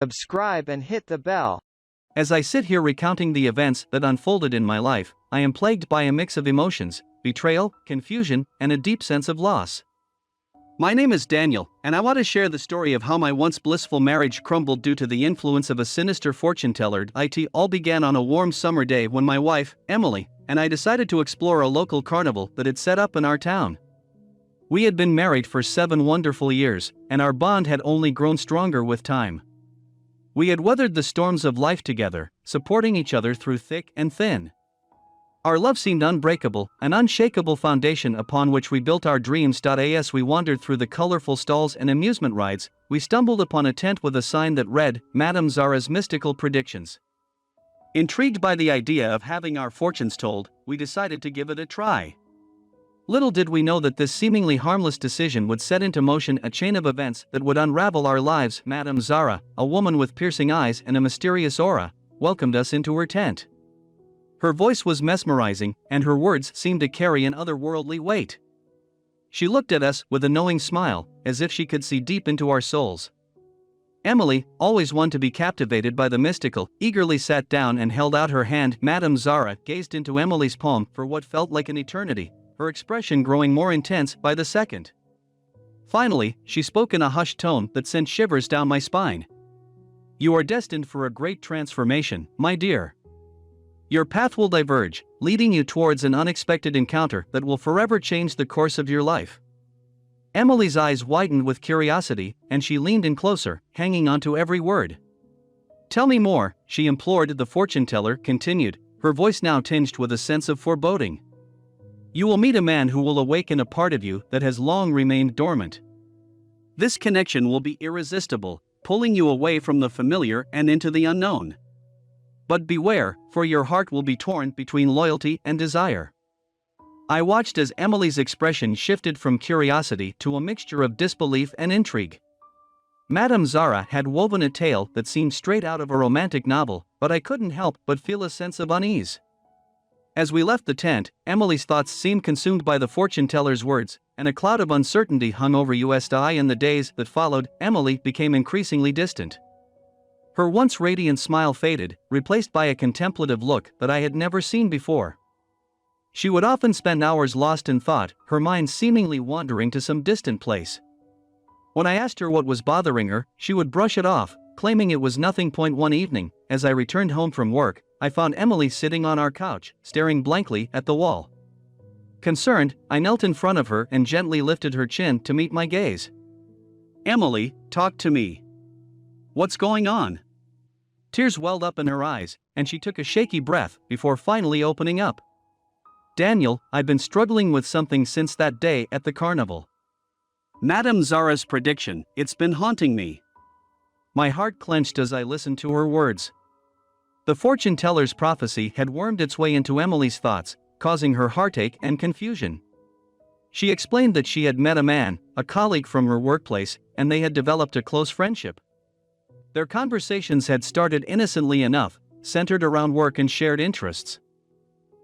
subscribe and hit the bell. As I sit here recounting the events that unfolded in my life, I am plagued by a mix of emotions, betrayal, confusion, and a deep sense of loss. My name is Daniel, and I want to share the story of how my once blissful marriage crumbled due to the influence of a sinister fortune teller. It all began on a warm summer day when my wife, Emily, and I decided to explore a local carnival that had set up in our town. We had been married for 7 wonderful years, and our bond had only grown stronger with time. We had weathered the storms of life together, supporting each other through thick and thin. Our love seemed unbreakable, an unshakable foundation upon which we built our dreams. As we wandered through the colorful stalls and amusement rides, we stumbled upon a tent with a sign that read, "Madame Zara's Mystical Predictions." Intrigued by the idea of having our fortunes told, we decided to give it a try. Little did we know that this seemingly harmless decision would set into motion a chain of events that would unravel our lives. Madame Zara, a woman with piercing eyes and a mysterious aura, welcomed us into her tent. Her voice was mesmerizing, and her words seemed to carry an otherworldly weight. She looked at us with a knowing smile, as if she could see deep into our souls. Emily, always one to be captivated by the mystical, eagerly sat down and held out her hand. Madame Zara gazed into Emily's palm for what felt like an eternity, her expression growing more intense by the second. Finally, she spoke in a hushed tone that sent shivers down my spine. "You are destined for a great transformation, my dear. Your path will diverge, leading you towards an unexpected encounter that will forever change the course of your life." Emily's eyes widened with curiosity, and she leaned in closer, hanging onto every word. "Tell me more," she implored. The fortune teller continued, her voice now tinged with a sense of foreboding. "You will meet a man who will awaken a part of you that has long remained dormant. This connection will be irresistible, pulling you away from the familiar and into the unknown. But beware, for your heart will be torn between loyalty and desire." I watched as Emily's expression shifted from curiosity to a mixture of disbelief and intrigue. Madame Zara had woven a tale that seemed straight out of a romantic novel, but I couldn't help but feel a sense of unease. As we left the tent, Emily's thoughts seemed consumed by the fortune teller's words, and a cloud of uncertainty hung over us. In the days that followed, Emily became increasingly distant. Her once radiant smile faded, replaced by a contemplative look that I had never seen before. She would often spend hours lost in thought, her mind seemingly wandering to some distant place. When I asked her what was bothering her, she would brush it off, claiming it was nothing. One evening, as I returned home from work, I found Emily sitting on our couch, staring blankly at the wall. Concerned, I knelt in front of her and gently lifted her chin to meet my gaze. "Emily, talk to me. What's going on?" Tears welled up in her eyes, and she took a shaky breath before finally opening up. "Daniel, I've been struggling with something since that day at the carnival. Madame Zara's prediction, it's been haunting me." My heart clenched as I listened to her words. The fortune teller's prophecy had wormed its way into Emily's thoughts, causing her heartache and confusion. She explained that she had met a man, a colleague from her workplace, and they had developed a close friendship. Their conversations had started innocently enough, centered around work and shared interests.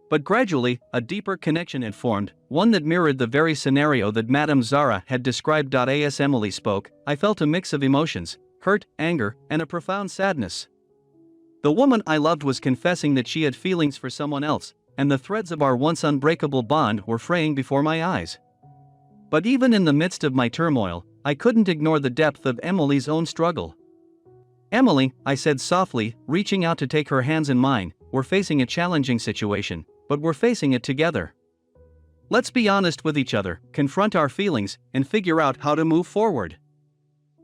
But gradually, a deeper connection had formed, one that mirrored the very scenario that Madame Zara had described. As Emily spoke, I felt a mix of emotions, hurt, anger, and a profound sadness. The woman I loved was confessing that she had feelings for someone else, and the threads of our once unbreakable bond were fraying before my eyes. But even in the midst of my turmoil, I couldn't ignore the depth of Emily's own struggle. "Emily," I said softly, reaching out to take her hands in mine, "we're facing a challenging situation, but we're facing it together. Let's be honest with each other, confront our feelings, and figure out how to move forward."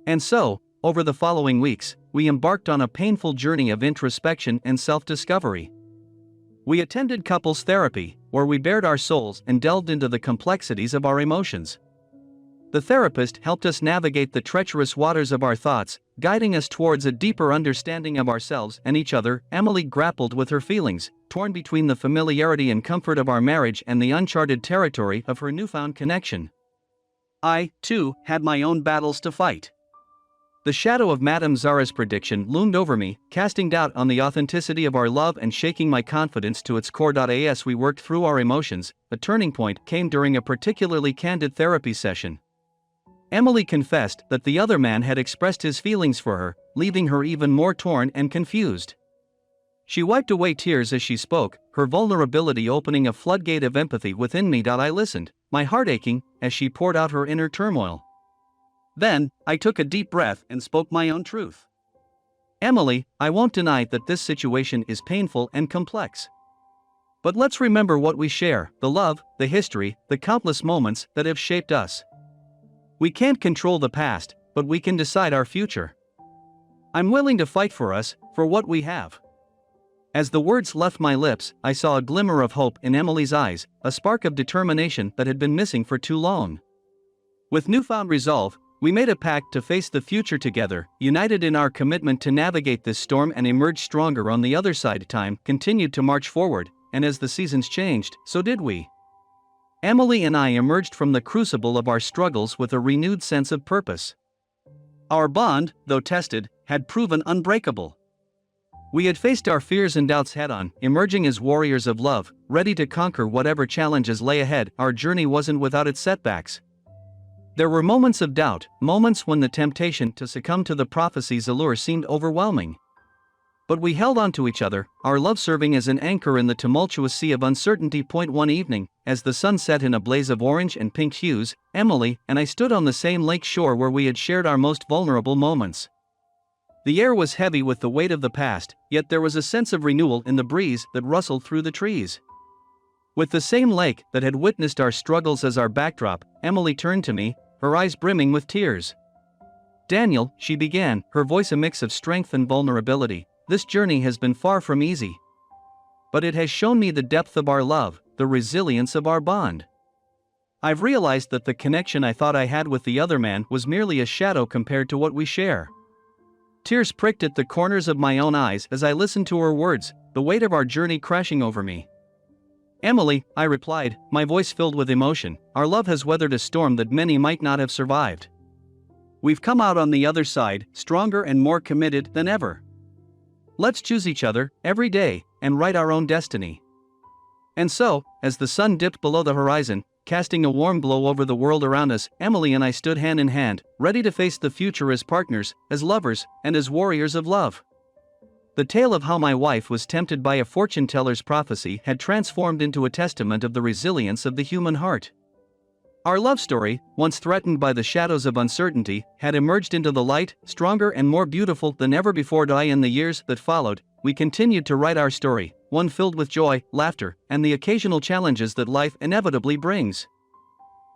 And so, over the following weeks, we embarked on a painful journey of introspection and self-discovery. We attended couples therapy, where we bared our souls and delved into the complexities of our emotions. The therapist helped us navigate the treacherous waters of our thoughts, guiding us towards a deeper understanding of ourselves and each other. Emily grappled with her feelings, torn between the familiarity and comfort of our marriage and the uncharted territory of her newfound connection. I, too, had my own battles to fight. The shadow of Madame Zara's prediction loomed over me, casting doubt on the authenticity of our love and shaking my confidence to its core. As we worked through our emotions, a turning point came during a particularly candid therapy session. Emily confessed that the other man had expressed his feelings for her, leaving her even more torn and confused. She wiped away tears as she spoke, her vulnerability opening a floodgate of empathy within me. I listened, my heart aching, as she poured out her inner turmoil. Then, I took a deep breath and spoke my own truth. Emily, I won't deny that this situation is painful and complex. But let's remember what we share: the love, the history, the countless moments that have shaped us. We can't control the past, but we can decide our future. I'm willing to fight for us, for what we have. As the words left my lips, I saw a glimmer of hope in Emily's eyes, a spark of determination that had been missing for too long. With newfound resolve, we made a pact to face the future together, united in our commitment to navigate this storm and emerge stronger on the other side. Time continued to march forward, and as the seasons changed, so did we. Emily and I emerged from the crucible of our struggles with a renewed sense of purpose. Our bond, though tested, had proven unbreakable. We had faced our fears and doubts head-on, emerging as warriors of love, ready to conquer whatever challenges lay ahead. Our journey wasn't without its setbacks. There were moments of doubt, moments when the temptation to succumb to the prophecy's allure seemed overwhelming. But we held on to each other, our love serving as an anchor in the tumultuous sea of uncertainty. One evening, as the sun set in a blaze of orange and pink hues, Emily and I stood on the same lake shore where we had shared our most vulnerable moments. The air was heavy with the weight of the past, yet there was a sense of renewal in the breeze that rustled through the trees. With the same lake that had witnessed our struggles as our backdrop, Emily turned to me, her eyes brimming with tears. "Daniel," she began, her voice a mix of strength and vulnerability, "this journey has been far from easy. But it has shown me the depth of our love, the resilience of our bond. I've realized that the connection I thought I had with the other man was merely a shadow compared to what we share." Tears pricked at the corners of my own eyes as I listened to her words, the weight of our journey crashing over me. "Emily," I replied, my voice filled with emotion, "our love has weathered a storm that many might not have survived. We've come out on the other side, stronger and more committed than ever. Let's choose each other, every day, and write our own destiny." And so, as the sun dipped below the horizon, casting a warm glow over the world around us, Emily and I stood hand in hand, ready to face the future as partners, as lovers, and as warriors of love. The tale of how my wife was tempted by a fortune-teller's prophecy had transformed into a testament of the resilience of the human heart. Our love story, once threatened by the shadows of uncertainty, had emerged into the light, stronger and more beautiful than ever before. In the years that followed, we continued to write our story, one filled with joy, laughter, and the occasional challenges that life inevitably brings.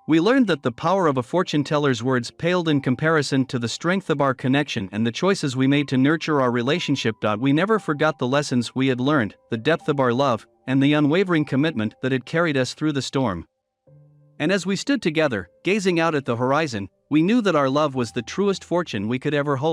We learned that the power of a fortune-teller's words paled in comparison to the strength of our connection and the choices we made to nurture our relationship. We never forgot the lessons we had learned, the depth of our love, and the unwavering commitment that had carried us through the storm. And as we stood together, gazing out at the horizon, we knew that our love was the truest fortune we could ever hold.